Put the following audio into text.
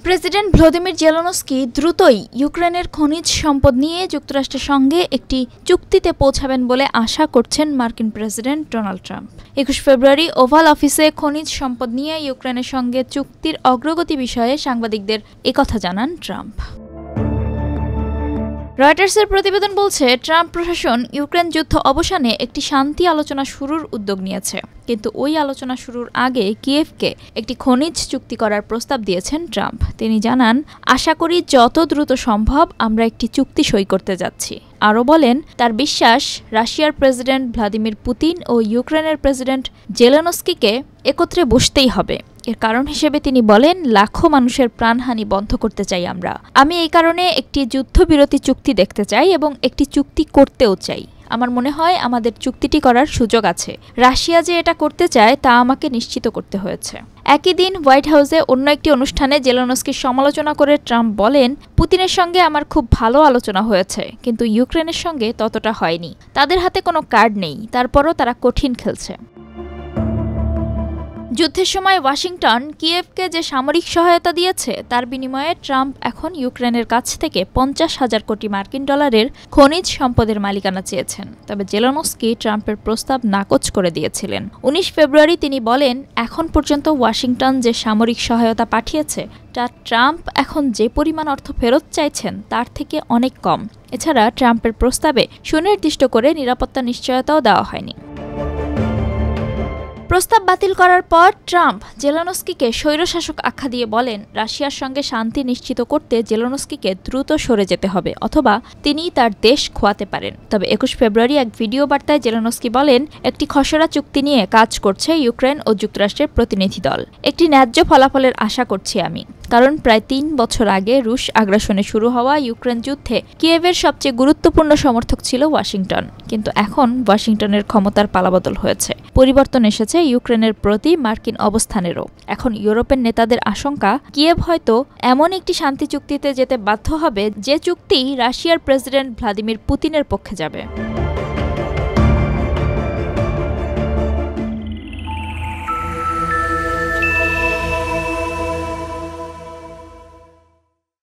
President Vladimir Zelensky দ্রুতই ইউক্রেনের খনিজ সম্পদ নিয়ে যুক্তরাষ্ট্রের সঙ্গে একটি চুক্তিতে পৌঁছাবেন বলে আশা করছেন মার্কিন প্রেসিডেন্ট ডোনাল্ড ট্রাম্প। ২১ ফেব্রুয়ারি ওভাল অফিসে খনিজ সম্পদ নিয়ে ইউক্রেনের সঙ্গে চুক্তির অগ্রগতি বিষয়ে সাংবাদিকদের একথা জানান ট্রাম্প। রয়টার্সের প্রতিবেদন বলছে, ট্রাম্প প্রশাসন ইউক্রেন যুদ্ধ অবসানে একটি শান্তি আলোচনা শুরুর উদ্যোগ নিয়েছে, কিন্তু ওই আলোচনা শুরুর আগে কিয়েভকে একটি খনিজ চুক্তি করার প্রস্তাব দিয়েছেন ট্রাম্প। তিনি জানান, আশা করি যত দ্রুত সম্ভব আমরা একটি চুক্তি সই করতে যাচ্ছি। আরও বলেন, তার বিশ্বাস রাশিয়ার প্রেসিডেন্ট ভ্লাদিমির পুতিন ও ইউক্রেনের প্রেসিডেন্ট জেলেনস্কিকে একত্রে বসতেই হবে। এর কারণ হিসেবে তিনি বলেন, লাখো মানুষের প্রাণহানি বন্ধ করতে চাই আমরা। আমি এই কারণে একটি যুদ্ধবিরতি চুক্তি দেখতে চাই এবং একটি চুক্তি করতেও চাই। আমার মনে হয় আমাদের চুক্তিটি করার সুযোগ আছে। রাশিয়া যে এটা করতে চায় তা আমাকে নিশ্চিত করতে হয়েছে। একই দিন হোয়াইট হাউসে অন্য একটি অনুষ্ঠানে জেলেনস্কির সমালোচনা করে ট্রাম্প বলেন, পুতিনের সঙ্গে আমার খুব ভালো আলোচনা হয়েছে, কিন্তু ইউক্রেনের সঙ্গে ততটা হয়নি। তাদের হাতে কোনো কার্ড নেই, তারপরও তারা কঠিন খেলছে। যুদ্ধের সময় ওয়াশিংটন কিয়েভকে যে সামরিক সহায়তা দিয়েছে তার বিনিময়ে ট্রাম্প এখন ইউক্রেনের কাছ থেকে ৫০,০০০ কোটি মার্কিন ডলারের খনিজ সম্পদের মালিকানা চেয়েছেন। তবে জেলেনস্কি ট্রাম্পের প্রস্তাব নাকচ করে দিয়েছিলেন। ১৯ ফেব্রুয়ারি তিনি বলেন, এখন পর্যন্ত ওয়াশিংটন যে সামরিক সহায়তা পাঠিয়েছে তা ট্রাম্প এখন যে পরিমাণ অর্থ ফেরত চাইছেন তার থেকে অনেক কম। এছাড়া ট্রাম্পের প্রস্তাবে সুনির্দিষ্ট করে নিরাপত্তা নিশ্চয়তাও দেওয়া হয়নি। প্রস্তাব বাতিল করার পর ট্রাম্প জেলেনস্কিকে স্বৈরশাসক আখ্যা দিয়ে বলেন, রাশিয়ার সঙ্গে শান্তি নিশ্চিত করতে জেলেনস্কিকে দ্রুত সরে যেতে হবে, অথবা তিনি তার দেশ খোয়াতে পারেন। তবে ২১ ফেব্রুয়ারি এক ভিডিও বার্তায় জেলেনস্কি বলেন, একটি খসড়া চুক্তি নিয়ে কাজ করছে ইউক্রেন ও যুক্তরাষ্ট্রের প্রতিনিধি দল। একটি ন্যায্য ফলাফলের আশা করছি আমি, কারণ প্রায় ৩ বছর আগে রুশ আগ্রাসনে শুরু হওয়া ইউক্রেন যুদ্ধে কিয়েভের সবচেয়ে গুরুত্বপূর্ণ সমর্থক ছিল ওয়াশিংটন। কিন্তু এখন ওয়াশিংটনের ক্ষমতার পালাবদল হয়েছে, পরিবর্তন এসেছে ইউক্রেনের প্রতি মার্কিন অবস্থানেরও। এখন ইউরোপের নেতাদের আশঙ্কা, কিয়েভ হয়তো এমন একটি শান্তি চুক্তিতে যেতে বাধ্য হবে যে চুক্তি রাশিয়ার প্রেসিডেন্ট ভ্লাদিমির পুতিনের পক্ষে যাবে।